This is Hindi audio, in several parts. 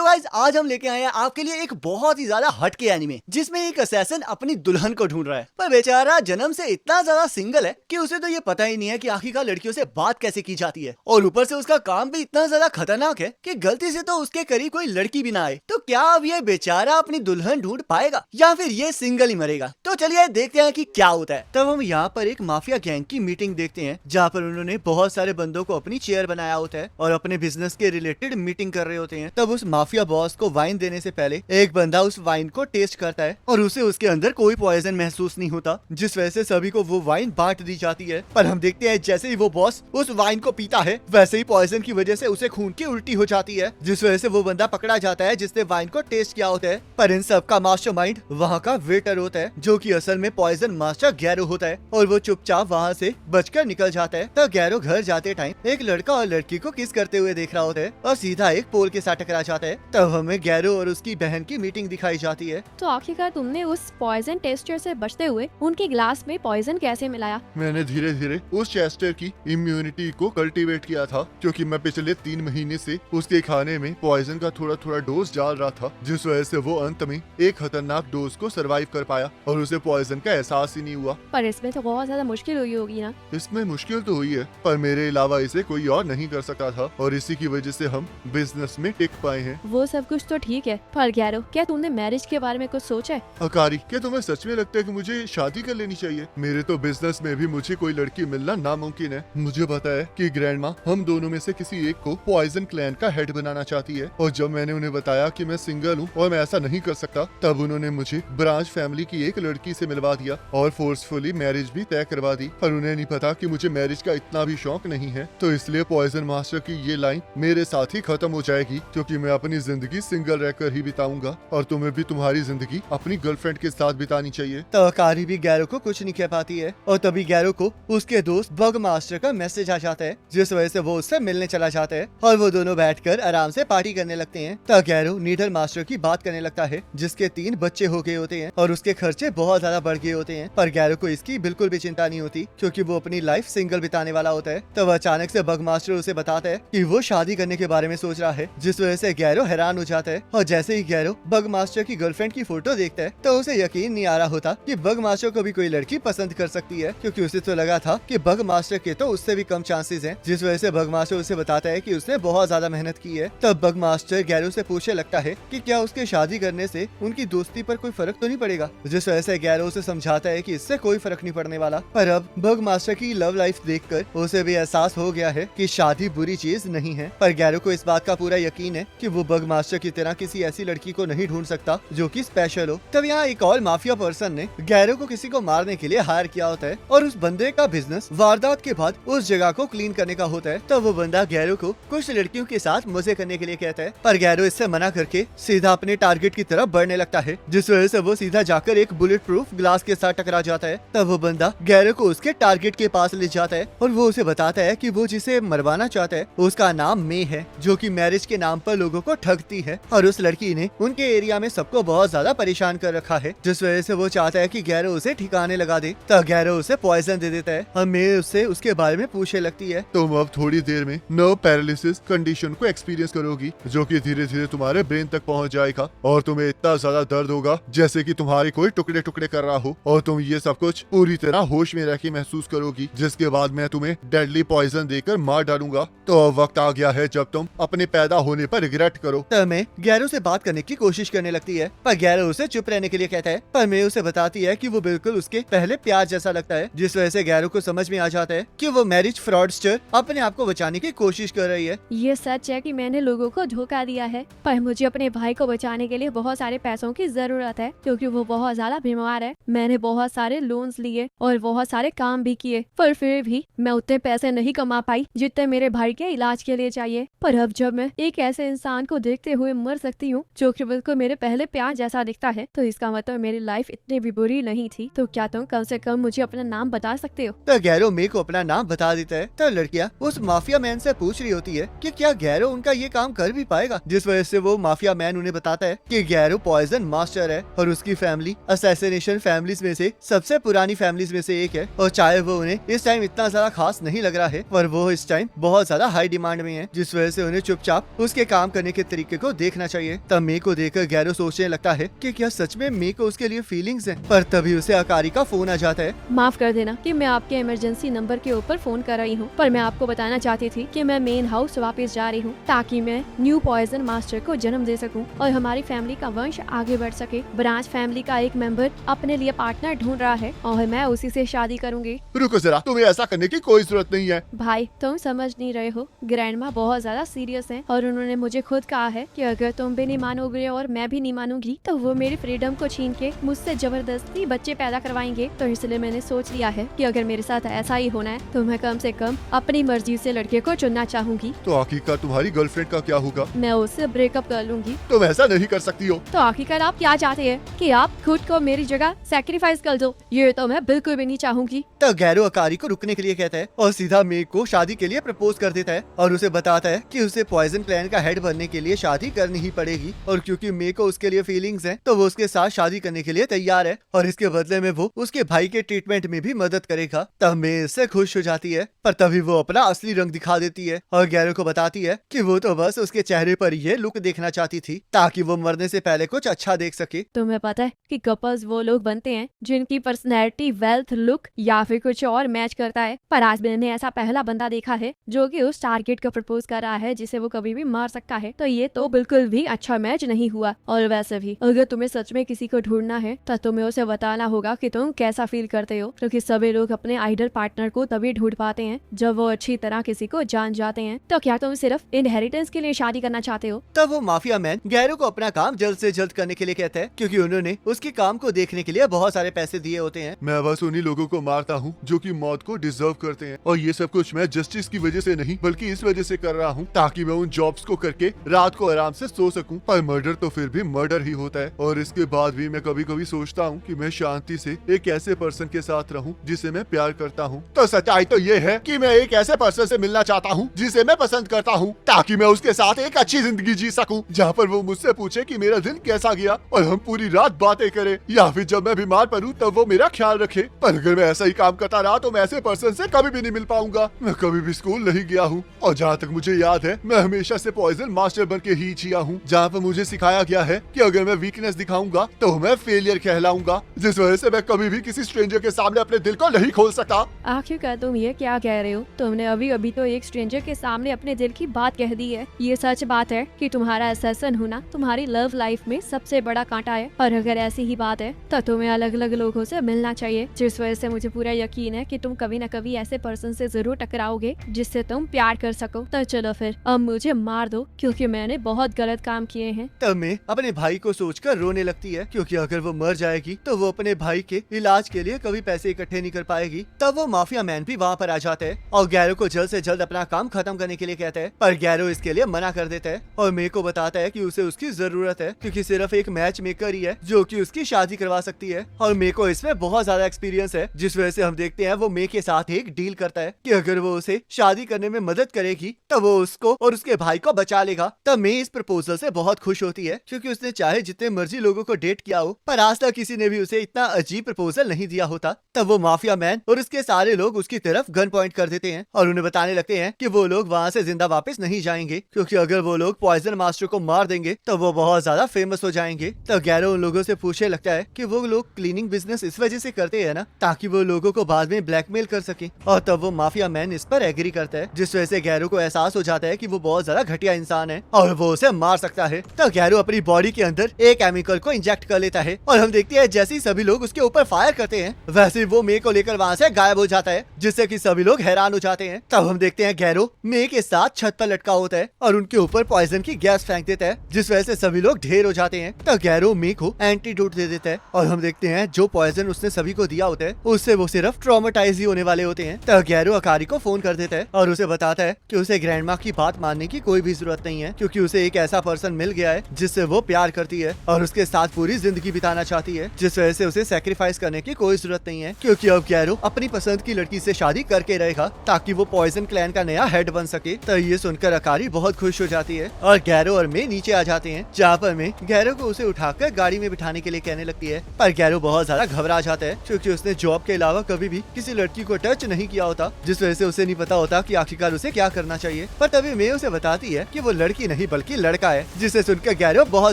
तो गाइस आज हम लेके आए हैं आपके लिए एक बहुत ही ज्यादा हटके एनीमे जिसमें एक असैसिन अपनी दुल्हन को ढूंढ रहा है, पर बेचारा जन्म से इतना ज्यादा सिंगल है कि उसे तो ये पता ही नहीं है कि आखिरकार लड़कियों से बात कैसे की जाती है। और ऊपर से उसका काम भी इतना ज्यादा खतरनाक है कि गलती से तो उसके करीब कोई लड़की भी ना आए। तो क्या अब ये बेचारा अपनी दुल्हन ढूंढ पाएगा या फिर ये सिंगल ही मरेगा? तो चलिए देखते हैं कि क्या होता है। तब हम यहाँ पर एक माफिया गैंग की मीटिंग देखते हैं जहाँ पर उन्होंने बहुत सारे बंदों को अपनी चेयर बनाया होता है और अपने बिजनेस के रिलेटेड मीटिंग कर रहे होते हैं। तब उस माफिया बॉस को वाइन देने से पहले एक बंदा उस वाइन को टेस्ट करता है और उसे उसके अंदर कोई पॉइजन महसूस नहीं होता, जिस वजह से सभी को वो वाइन बांट दी जाती है। पर हम देखते हैं जैसे ही वो बॉस उस वाइन को पीता है वैसे ही पॉइजन की वजह से उसे खून की उल्टी हो जाती है, जिस वजह से वो बंदा पकड़ा जाता है जिसने वाइन को टेस्ट किया होता है। पर इन सब का मास्टरमाइंड वहाँ का वेटर होता है जो कि असल में पॉइजन मास्टर गैरो होता है और वो चुपचाप वहाँ से बचकर निकल जाता है। तो गैरो घर जाते टाइम एक लड़का और लड़की को किस करते हुए देख रहा होता है और सीधा एक पोल के साथ टकरा जाता है। तब हमें गैरो और उसकी बहन की मीटिंग दिखाई जाती है। तो आखिरकार तुमने उस पॉइजन टेस्टर से बचते हुए उनके ग्लास में पॉइजन कैसे मिलाया? मैंने धीरे धीरे उस चेस्टर की इम्यूनिटी को कल्टीवेट किया था, क्योंकि मैं पिछले 3 महीने से उसके खाने में पॉइजन का थोड़ा थोड़ा डोज डाल रहा था, जिस वजह से वो अंत में एक खतरनाक डोज को सरवाइव कर पाया और उसे पॉइजन का एहसास ही नहीं हुआ। पर इसमें तो बहुत ज्यादा मुश्किल हुई होगी ना? इसमें मुश्किल तो हुई है, पर मेरे अलावा इसे कोई और नहीं कर सकता था और इसी की वजह से हम बिजनेस में टिक पाए हैं। वो सब कुछ तो ठीक है, पर गैरो क्या तुमने मैरिज के बारे में कुछ सोचा है? अकारी, क्या तुम्हें सच में लगता है कि मुझे शादी कर लेनी चाहिए? मेरे तो बिजनेस में भी मुझे कोई लड़की मिलना नामुमकिन है। मुझे पता है कि ग्रैंडमा हम दोनों में से किसी एक को पॉइजन क्लैन का हेड बनाना चाहती है, और जब मैंने उन्हें बताया कि मैं सिंगल हूँ और मैं ऐसा नहीं कर सकता, तब उन्होंने मुझे ब्रांच फैमिली की एक लड़की से मिलवा दिया और फोर्सफुली मैरिज भी तय करवा दी। पर उन्हें नहीं पता कि मुझे मैरिज का इतना भी शौक नहीं है, तो इसलिए पॉइजन मास्टर की ये लाइन मेरे साथ ही खत्म हो जाएगी, क्योंकि मैं अपनी जिंदगी सिंगल रहकर ही बिताऊंगा और तुम्हें भी तुम्हारी जिंदगी अपनी गर्लफ्रेंड के साथ बितानी चाहिए। तो अकारी भी गैरो को कुछ नहीं कह पाती है और तभी गैरो को उसके दोस्त बग मास्टर का मैसेज आ जाता है, जिस वजह से वो उससे मिलने चला जाता है और वो दोनों बैठकर आराम से पार्टी करने लगते हैं। तो गैरो नीडल मास्टर की बात करने लगता है जिसके 3 बच्चे हो गए होते हैं और उसके खर्चे बहुत ज्यादा बढ़ गए होते हैं। पर गैरो को इसकी बिल्कुल भी चिंता नहीं होती, क्योंकि वो अपनी लाइफ सिंगल बिताने वाला होता है। तब अचानक से बग मास्टर उसे बताता है कि वो शादी करने के बारे में सोच रहा है, जिस वजह से गैरो हैरान हो जाता है। और जैसे ही गैरो बग मास्टर की गर्लफ्रेंड की फोटो देखता है तो उसे यकीन नहीं आ रहा होता कि बग मास्टर को भी कोई लड़की पसंद कर सकती है, क्योंकि उसे तो लगा था कि बग मास्टर के तो उससे भी कम चांसेस हैं, जिस वजह से बग मास्टर उसे बताता है कि उसने बहुत ज्यादा मेहनत की है। तब बग मास्टर गैरो से पूछने लगता है कि क्या उसके शादी करने से उनकी दोस्ती पर कोई फर्क तो नहीं पड़ेगा, जिस वजह से गैरो उसे समझाता है कि इससे कोई फर्क नहीं पड़ने वाला। पर अब बग मास्टर की लव लाइफ देखकर उसे भी एहसास हो गया है कि शादी बुरी चीज नहीं है। पर गैरो को इस बात का पूरा यकीन है कि वो बग मास्टर की तरह किसी ऐसी लड़की को नहीं ढूंढ सकता जो कि स्पेशल हो। तब यहाँ एक और माफिया पर्सन ने गैरो को किसी को मारने के लिए हायर किया होता है और उस बंदे का बिजनेस वारदात के बाद उस जगह को क्लीन करने का होता है। तब वो बंदा गैरो को कुछ लड़कियों के साथ मजे करने के लिए कहता है, पर गैरो इससे मना करके सीधा अपने टारगेट की तरफ बढ़ने लगता है, जिस वजह से वो सीधा जाकर एक बुलेट प्रूफ ग्लास के साथ टकरा जाता है। तब वो बंदा गैरो को उसके टारगेट के पास ले जाता है और वो उसे बताता है कि वो जिसे मरवाना चाहता है उसका नाम मे है, जो कि मैरिज के नाम पर लोगों को ठगती है और उस लड़की ने उनके एरिया में सबको बहुत ज्यादा परेशान कर रखा है, जिस वजह से वो चाहता है कि गैरो उसे ठिकाने लगा दे। तब गैरो उसे पॉइजन दे देता है और मे उससे उसके बारे में पूछने लगती है। तुम अब थोड़ी देर में नर्व पैरालिसिस कंडीशन को एक्सपीरियंस करोगी, जो कि धीरे धीरे तुम्हारे ब्रेन तक पहुंच जाएगा और तुम्हें इतना ज्यादा दर्द होगा जैसे कि तुम्हारे कोई टुकड़े टुकड़े कर रहा हो, और तुम ये सब कुछ पूरी तरह होश में रह के महसूस करोगी, जिसके बाद मैं तुम्हें डेडली पॉइजन देकर मार डालूंगा। तो अब वक्त आ गया है जब तुम अपने पैदा होने पर रिग्रेट करो। तब मैं गैरो से बात करने की कोशिश करने लगती है, पर गैरो उसे चुप रहने के लिए कहता है। पर मैं उसे बताती है कि वो बिल्कुल उसके पहले प्यार जैसा लगता है, जिस वजह से गैरो को समझ में आ जाता है कि वो मैरिज फ्रॉडस्टर अपने आप को बचाने की कोशिश कर रही है। ये सच है कि मैंने लोगों को धोखा दिया है, पर मुझे अपने भाई को बचाने के लिए बहुत सारे पैसों की जरूरत है, क्योंकि वो बहुत ज्यादा बीमार है। मैंने बहुत सारे लोन्स लिए और बहुत सारे काम भी किए, पर फिर भी मैं उतने पैसे नहीं कमा पाई जितने मेरे भाई के इलाज के लिए चाहिए। पर अब जब मैं एक ऐसे इंसान को देखते हुए मर सकती हूँ जो कि बिल्कुल मेरे पहले प्यार जैसा दिखता है, तो इसका मतलब मेरी लाइफ इतनी भी बुरी नहीं थी। तो क्या तुम कम से कम मुझे अपना नाम बता सकते हो? तो गैरो मे को अपना नाम बता देता है। तो लड़कियां उस माफिया मैन से पूछ रही होती है कि क्या गैरो उनका ये काम कर भी पाएगा, जिस वजह से वो माफिया माफिया मैन उन्हें बताता है कि गैरो पॉइजन मास्टर है और उसकी फैमिली असैसिनेशन फैमिलीज में से सबसे पुरानी फैमिलीज में से एक है। और चाहे वो उन्हें इस टाइम इतना ज्यादा खास नहीं लग रहा है, पर वो इस टाइम बहुत ज्यादा हाई डिमांड में है, जिस वजह से उन्हें चुपचाप उसके काम करने के तरीके को देखना चाहिए। तब मे को देखकर गैरो सोचने लगता है कि क्या सच में मे को उसके लिए फीलिंग्स हैं। पर तभी उसे अकारी का फोन आ जाता है। माफ कर देना कि मैं आपके इमरजेंसी नंबर के ऊपर फोन कर रही हूँ, पर मैं आपको बताना चाहती थी कि मैं मेन हाउस वापस जा रही हूँ ताकि मैं न्यू पॉइजन मास्टर को जन्म दे सकूं और हमारी फैमिली का वंश आगे बढ़ सके। ब्रांच फैमिली का एक मेंबर अपने लिए पार्टनर ढूंढ रहा है और मैं उसी से शादी करूंगी। रुको जरा, तुम्हें ऐसा करने की कोई जरूरत नहीं है। भाई तुम समझ नहीं रहे हो, ग्रैंडमा बहुत ज्यादा सीरियस हैं और उन्होंने मुझे खुद कहा है कि अगर तुम भी नहीं मानोगे और मैं भी नहीं मानूंगी तो वो मेरी फ्रीडम को छीन के मुझसे जबरदस्ती बच्चे पैदा करवाएंगे। तो इसलिए मैंने सोच लिया है कि अगर मेरे साथ ऐसा ही होना है तो मैं कम से कम अपनी मर्जी से लड़के को चुनना चाहूंगी। तो आखिरकार तुम्हारी गर्लफ्रेंड का क्या होगा? मैं उससे ब्रेकअप कर लूंगी। तुम ऐसा नहीं कर सकती हो। तो आखिरकार आप क्या चाहते हैं कि आप खुद को मेरी जगह सैक्रिफाइस कर दो? ये तो मैं बिल्कुल भी नहीं चाहूंगी। तब गैरो अकारी को रुकने के लिए कहता है और सीधा मे को शादी के लिए प्रपोज कर देता है और उसे बताता है कि उसे पॉइजन क्लैन का हेड बनने के लिए शादी करनी ही पड़ेगी और क्योंकि मे को उसके लिए फीलिंग्स हैं तो वो उसके साथ शादी करने के लिए तैयार है और इसके बदले में वो उसके भाई के ट्रीटमेंट में भी मदद करेगा। तब मे इससे खुश हो जाती है, पर तभी वो अपना असली रंग दिखा देती है और गैरो को बताती है कि वो तो बस उसके चेहरे पर ये लुक देखना चाहती थी ताकि वो मरने से पहले कुछ अच्छा देख सके। तुम्हें पता है कि कपल्स वो लोग बनते हैं जिनकी पर्सनैलिटी, वेल्थ, लुक या फिर कुछ और मैच करता है, पर आज मैंने ऐसा पहला बंदा देखा है जो कि उस टारगेट को प्रपोज कर रहा है जिसे वो कभी भी मार सकता है। तो ये तो बिल्कुल भी अच्छा मैच नहीं हुआ। और वैसे भी अगर तुम्हें सच में किसी को ढूंढना है तो तुम्हें उसे बताना होगा कि तुम कैसा फील करते हो, क्योंकि सभी लोग अपने आइडल पार्टनर को तभी ढूंढ पाते हैं जब वो अच्छी तरह किसी को जान जाते हैं। तो क्या तुम सिर्फ इनहेरिटेंस के लिए शादी करना चाहते हो? तब वो माफिया मैन गैरो को अपना काम जल्द से जल्द करने के लिए कहता है क्योंकि उन्होंने उसके काम को देखने के लिए बहुत सारे पैसे दिए होते हैं। मैं बस उन्हीं लोगों को मारता हूँ जो कि मौत को डिजर्व करते हैं और ये सब कुछ मैं जस्टिस की वजह से नहीं बल्कि इस वजह से कर रहा हूँ ताकि मैं उन जॉब्स को करके रात को आराम से सो सकूं। पर मर्डर तो फिर भी मर्डर ही होता है और इसके बाद भी मैं कभी कभी सोचता हूँ कि मैं शांति से एक ऐसे पर्सन के साथ रहूं जिसे मैं प्यार करता हूँ। तो सच्चाई तो ये है कि मैं एक ऐसे पर्सन से मिलना चाहता हूँ जिसे मैं पसंद करता हूँ ताकि मैं उसके साथ एक अच्छी जिंदगी जी सकूं जहाँ पर वो मुझसे पूछे कि मेरा दिन कैसा गया और हम पूरी रात बातें करें, या फिर जब मैं बीमार पड़ूं तब वो मेरा ख्याल रखे। पर अगर मैं ऐसा ही काम करता रहा तो मैं ऐसे पर्सन से कभी भी नहीं मिल पाऊंगा। मैं कभी भी स्कूल नहीं गया हूँ और जहाँ तक मुझे याद है मैं हमेशा से पॉइजन मास्टर बन के ही जिया हूँ, जहाँ पर मुझे सिखाया गया है कि अगर मैं वीकनेस दिखाऊंगा तो मैं फेलियर कहलाऊंगा, जिस वजह से मैं कभी भी किसी स्ट्रेंजर के सामने अपने दिल को नहीं खोल सकता। आखिरकार तुम ये क्या कह रहे हो? तुमने अभी अभी तो एक स्ट्रेंजर के सामने अपने दिल की बात कह दी है। ये सच बात है कि तुम्हारा असैसिन होना तुम्हारी लव लाइफ में सबसे बड़ा कांटा है, और अगर ऐसी ही बात है तो तुम्हें अलग अलग लोगों से मिलना चाहिए, जिस वजह से मुझे पूरा यकीन है कि तुम कभी न कभी ऐसे पर्सन से जरूर टकराओगे जिससे तुम प्यार कर सको। तो चलो फिर अब मुझे मार दो क्योंकि मैंने बहुत गलत काम किए हैं। तब मैं अपने भाई को सोचकर रोने लगती है क्योंकि अगर वो मर जाएगी तो वो अपने भाई के इलाज के लिए कभी पैसे इकट्ठे नहीं कर पाएगी। तब वो माफिया मैन भी वहाँ पर आ जाता है और गैरो को जल्द से जल्द अपना काम खत्म करने के लिए कहता है, पर गैरो इसके लिए मना कर देता है और मे को बताता है कि उसे उसकी जरूरत है क्योंकि सिर्फ एक मैच मेकर ही है जो कि उसकी शादी करवा सकती है और मे को इसमें बहुत ज्यादा एक्सपीरियंस है, जिस वजह से हम देखते हैं वो मे के साथ एक डील करता है कि अगर वो उसे शादी करने में मदद करेगी तो वो उसको और उसके भाई को बचा लेगा। तब मे इस प्रपोजल से बहुत खुश होती है क्योंकि उसने चाहे जितने मर्जी लोगों को डेट किया हो पर आज तक किसी ने भी उसे इतना अजीब प्रपोजल नहीं दिया होता। तब वो माफिया मैन और उसके सारे लोग उसकी तरफ गन पॉइंट कर देते हैं और उन्हें बताने लगते हैं कि वो लोग वहाँ से जिंदा वापस नहीं जाएंगे क्योंकि अगर वो लोग पॉइजन मास्टर को मार देंगे तो वो बहुत ज्यादा फेमस हो जाएंगे। तब गैरो उन लोगों से पूछने लगता है कि वो लोग क्लीनिंग बिजनेस इस वजह से करते हैं ना ताकि वो लोगों को बाद में ब्लैकमेल कर सके, और तब वो माफिया मैन इस पर एग्री करता है, जिस वजह से गैरो को एहसास हो जाता है कि वो बहुत ज्यादा घटिया इंसान है और वो उसे मार सकता है। तो गैरो अपनी बॉडी के अंदर एक केमिकल को इंजेक्ट कर लेता है और हम देखते हैं जैसे ही सभी लोग उसके ऊपर फायर करते हैं वैसे ही वो मे को लेकर वहाँ से गायब हो जाता है, जिससे कि सभी लोग हैरान हो जाते हैं। तब हम देखते हैं गैरो मे के साथ छत पर लटका होता है और उनके ऊपर पॉइजन की गैस फेंक देता है, जिस वजह से सभी लोग ढेर हो जाते हैं। तो गैरो मे को एंटीडोट दे देता है और हम देखते हैं जो पॉइजन उसने सभी को दिया होता है उससे वो सिर्फ ट्रॉमेटाइज ही होने वाले होते हैं। तो गैरो अकारी को फोन कर देता है और उसे बताता है कि उसे ग्रैंडमा की बात मानने की कोई भी जरूरत नहीं है क्योंकि उसे एक ऐसा पर्सन मिल गया है जिससे वो प्यार करती है और उसके साथ पूरी जिंदगी बिताना चाहती है, जिस वजह से उसे सैक्रिफाइस करने की कोई जरूरत नहीं है क्योंकि अब गैरो अपनी पसंद की लड़की से शादी करके रहेगा ताकि वो पॉइजन क्लैन का नया हेड बन सके। तो ये सुनकर अकारी बहुत खुश हो जाती है और गैरो और मे नीचे आ जाते हैं, जहाँ पर मैं गैरो को उसे उठाकर गाड़ी में बिठाने के लिए कहने लगती है। पर गैरो बहुत ज्यादा घबरा जाता है, क्योंकि उसने जॉब के अलावा कभी भी किसी लड़की को टच नहीं किया होता, जिस वजह से उसे नहीं पता होता कि आखिरकार उसे क्या करना चाहिए। पर तभी मैं उसे बताती है कि वो लड़की नहीं बल्कि लड़का है, जिसे सुनकर गैरो बहुत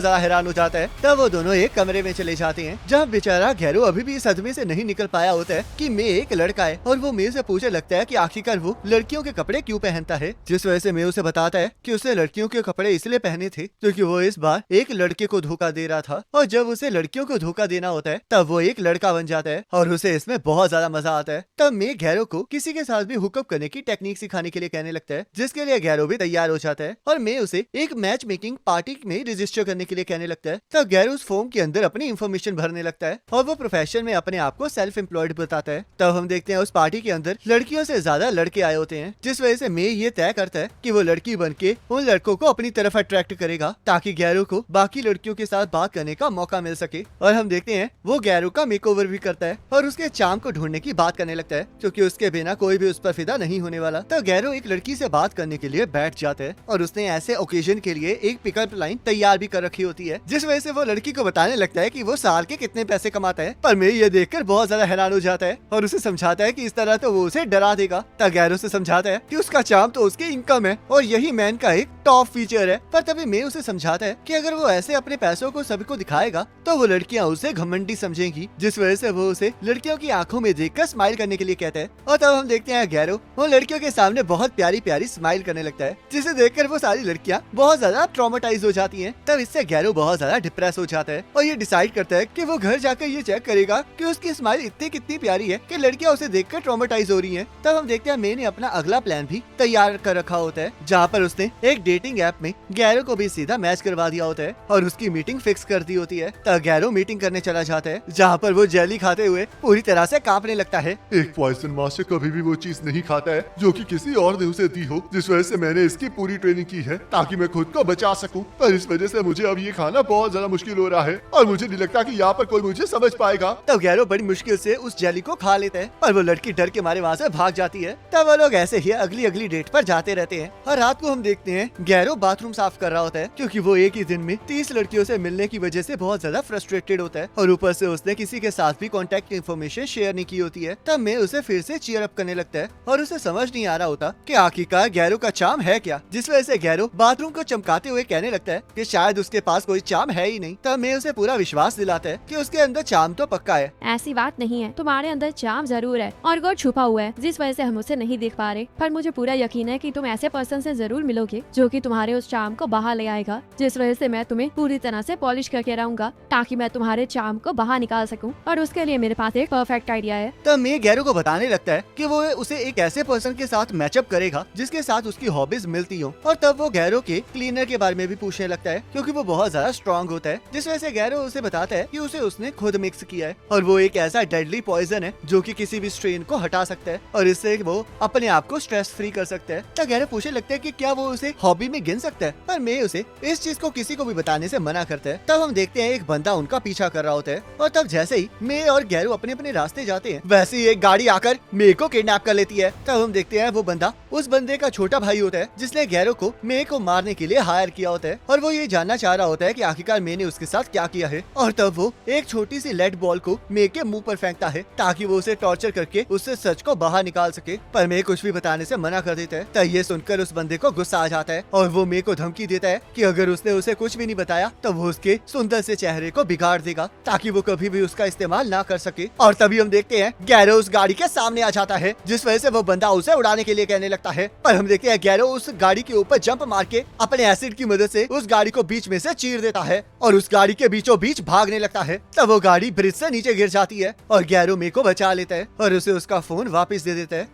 ज्यादा हैरान हो जाता है। तब वो दोनों एक कमरे में चले जाते हैं, जहाँ बेचारा गैरो अभी भी सदमे से नहीं निकल पाया होता है कि मैं एक लड़का है, और वो मैं से पूछने लगता है कि आखिरकार वो लड़कियों के कपड़े क्यों पहनता है। जिस वजह से मैं उसे बताता है कि उसने लड़कियों के कपड़े इसलिए पहने थे क्योंकि वो इस बार एक लड़के को धोखा दे रहा था, और जब उसे लड़कियों को धोखा देना होता है तब वो एक लड़का बन जाता है, और उसे इसमें बहुत ज्यादा मजा आता है। तब मैं गैरो को किसी के साथ भी हुकअप करने की टेक्निक सिखाने के लिए कहने लगता है, जिसके लिए गैरो भी तैयार हो जाता है, और मैं उसे एक मैच मेकिंग पार्टी में रजिस्टर करने के लिए कहने लगता है। तब गैरो उस फॉर्म के अंदर अपनी इन्फॉर्मेशन भरने लगता है, और वो प्रोफेशन में अपने आप को सेल्फ एम्प्लॉयड बताता है। तब हम देखते हैं उस पार्टी के अंदर लड़कियों से ज्यादा लड़के आए होते हैं, जिस वजह से मैं ये तय करता है कि वो लड़की बन के उन लड़कों को अपनी तरफ अट्रैक्ट करेगा, ताकि गैरो को बाकी लड़कियों के साथ बात करने का मौका मिल सके। और हम देखते हैं वो गैरो का मेकओवर भी करता है, और उसके चार्म को ढूंढने की बात करने लगता है, क्योंकि उसके बिना कोई भी उस पर फिदा नहीं होने वाला। तो गैरो एक लड़की से बात करने के लिए बैठ जाता है, और उसने ऐसे ओकेजन के लिए एक पिकअप लाइन तैयार भी कर रखी होती है, जिस वजह से वो लड़की को बताने लगता है कि वो साल के कितने पैसे कमाता है। पर मैं ये देखकर बहुत ज्यादा हैरान हो जाता है, और उसे समझाता है कि इस तरह तो वो उसे डरा देगा। तब गैरो से समझाता है कि उसका चार्म तो उसके इनकम है, और यही मैन का एक टॉप फीचर है। पर तभी मैं उसे समझाता है कि अगर वो ऐसे अपने पैसों को सभी को दिखाएगा तो वो लड़कियां उसे घमंडी समझेंगी, जिस वजह से वो उसे लड़कियों की आंखों में देखकर स्माइल करने के लिए कहता है। और तब हम देखते हैं गैरो वो लड़कियों के सामने बहुत प्यारी प्यारी स्माइल करने लगता है, जिसे देखकर वो सारी लड़कियां बहुत ज्यादा ट्रॉमेटाइज हो जाती हैं। तब इससे गैरो बहुत ज्यादा डिप्रेस हो जाता है, और ये डिसाइड करता है कि वो घर जाकर ये चेक करेगा कि उसकी स्माइल इतनी कितनी प्यारी है कि लड़कियां उसे देखकर ट्रॉमेटाइज हो रही हैं। तब हम देखते हैं मैंने अपना अगला प्लान भी तैयार कर रखा होता है, जहाँ पर उसने एक डेटिंग ऐप में गैरो को भी सीधा मैच करवा दिया होता है, और उसकी मीटिंग फिक्स कर दी होती है। तब गैरो मीटिंग करने चला जाता है, जहाँ पर वो जेली खाते हुए पूरी तरह से कांपने लगता है। एक पॉइजन मास्टर कभी भी वो चीज नहीं खाता है जो कि किसी और ने उसे दी हो, जिस वजह से मैंने इसकी पूरी ट्रेनिंग की है ताकि मैं खुद को बचा सकूं। पर इस वजह से मुझे अब ये खाना बहुत ज्यादा मुश्किल हो रहा है, और मुझे नहीं लगता कि यहाँ पर कोई मुझे समझ पाएगा। तब गैरो बड़ी मुश्किल से उस जेली को खा लेता है, पर वो लड़की डर के मारे वहाँ से भाग जाती है। तब वो लोग ऐसे ही अगली अगली डेट पर जाते रहते हैं, और रात को हम देखते हैं गैरो बाथरूम साफ कर रहा होता है, क्योंकि वो एक ही दिन में 30 लड़कियों से मिलने की वजह से बहुत ज्यादा फ्रस्ट्रेटेड होता है, और ऊपर से उसने किसी के साथ भी कॉन्टेक्ट इन्फॉर्मेशन शेयर नहीं की होती है। तब मैं उसे फिर से चीयर अप करने लगता है, और उसे समझ नहीं आ रहा होता कि आखिरकार गैरो का चार्म है क्या, जिस वजह से गैरो बाथरूम को चमकाते हुए कहने लगता है कि शायद उसके पास कोई चार्म है ही नहीं। तब मैं उसे पूरा विश्वास दिलाता है कि उसके अंदर चार्म तो पक्का है। ऐसी बात नहीं है, तुम्हारे अंदर चार्म जरूर है और गॉड छुपा हुआ है, जिस वजह से हम उसे नहीं देख पा रहे। पर मुझे पूरा यकीन है कि तुम ऐसे पर्सन से जरूर मिलोगे जो कि तुम्हारे उस चार्म को बाहर ले आएगा, जिस वजह से मैं तुम्हें पूरी तरह से पॉलिश करके रहूंगा, ताकि मैं तुम्हारे चार्म को बाहर निकाल सकूं। और उसके लिए मेरे पास एक परफेक्ट आइडिया है। तब मैं गैरो को बताने लगता है कि वो उसे एक ऐसे पर्सन के साथ मैचअप करेगा जिसके साथ उसकी हॉबीज मिलती हो। और तब वो गैरो के क्लीनर के बारे में भी पूछने लगता है, क्योंकि वो बहुत ज्यादा स्ट्रॉन्ग होता है, जिस वजह से गैरो उसे बताता है कि उसे उसने खुद मिक्स किया है, और वो एक ऐसा डेडली पॉइजन है जो कि किसी भी स्ट्रेन को हटा सकता है, और इससे वो अपने आप को स्ट्रेस फ्री कर सकता है। तब गैरो पूछने लगता है कि क्या वो उसे हॉबी में गिन सकता है, पर मैं उसे इस चीज को किसी को भी बताने से मना करता है। तब हम देखते हैं एक बंदा उनका पीछा कर रहा होता है, और तब जैसे ही मैं और गैरो अपने अपने रास्ते जाते हैं, वैसे ही एक गाड़ी आकर मे को किडनैप कर लेती है। तब हम देखते हैं वो बंदा उस बंदे का छोटा भाई होता है, जिसने गैरो को मे को मारने के लिए हायर किया होता है, और वो ये जानना चाह रहा होता है कि आखिरकार मैंने उसके साथ क्या किया है। और तब वो एक छोटी सी लेड बॉल को मे के मुंह पर फेंकता है, ताकि वो उसे टॉर्चर करके उससे सच को बाहर निकाल सके, पर मे कुछ भी बताने से मना कर देता है। तब ये सुनकर उस बंदे को गुस्सा आ जाता है, और वो मे को धमकी देता है कि अगर उसने उसे कुछ भी नहीं बताया तो वो उसके सुंदर से चेहरे को बिगाड़ देगा, ताकि वो कभी भी उसका इस्तेमाल ना कर सके। और तभी हम देखते हैं गैरो उस गाड़ी के सामने आ जाता है, जिस वजह से वो बंदा उसे उड़ाने के लिए कहने लगता है, पर हम देखते हैं गैरो उस गाड़ी के ऊपर जंप मार के अपने एसिड की मदद से उस गाड़ी को बीच में से चीर देता है, और उस गाड़ी के बीचों बीच भागने लगता है। तब वो गाड़ी ब्रिज से नीचे गिर जाती है, और गैरो मे को बचा लेता है, और उसे उसका फोन वापस दे देता है।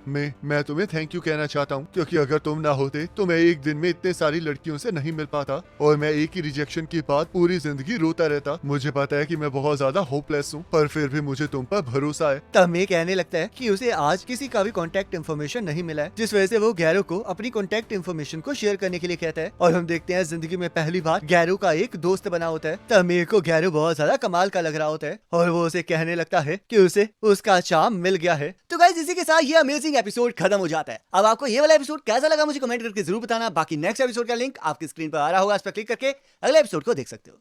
मैं तुम्हें थैंक यू कहना चाहता हूँ, क्योंकि अगर तुम ना होते तो मैं एक दिन में इतने सारी लड़कियों से नहीं मिल पाता, और मैं एक ही रिजेक्शन के बाद पूरी जिंदगी रोता रहता। मुझे पता है कि मैं बहुत ज्यादा होपलेस हूँ, पर फिर भी मुझे तुम पर भरोसा है। तब मे कहने लगता है कि उसे आज किसी का भी कॉन्टेक्ट इन्फॉर्मेशन नहीं मिला है, जिस वजह से वो गैरो को अपनी कॉन्टेक्ट इन्फॉर्मेशन को शेयर करने के लिए कहता है। और हम देखते हैं जिंदगी में पहली बार गैरो का एक दोस्त बना होता है। तब मे को गैरो बहुत ज्यादा कमाल का लग रहा होता है, और वो उसे कहने लगता है कि उसे उसका चार्म मिल गया है। तो गाइस इसी के साथ ये अमेजिंग एपिसोड खत्म हो जाता है। अब आपको ये वाला एपिसोड कैसा लगा मुझे कमेंट करके जरूर बताना। बाकी नेक्स्ट एपिसोड का लिंक आपकी स्क्रीन पर आ रहा होगा, इस पर क्लिक करके अगले एपिसोड को देख सकते हो।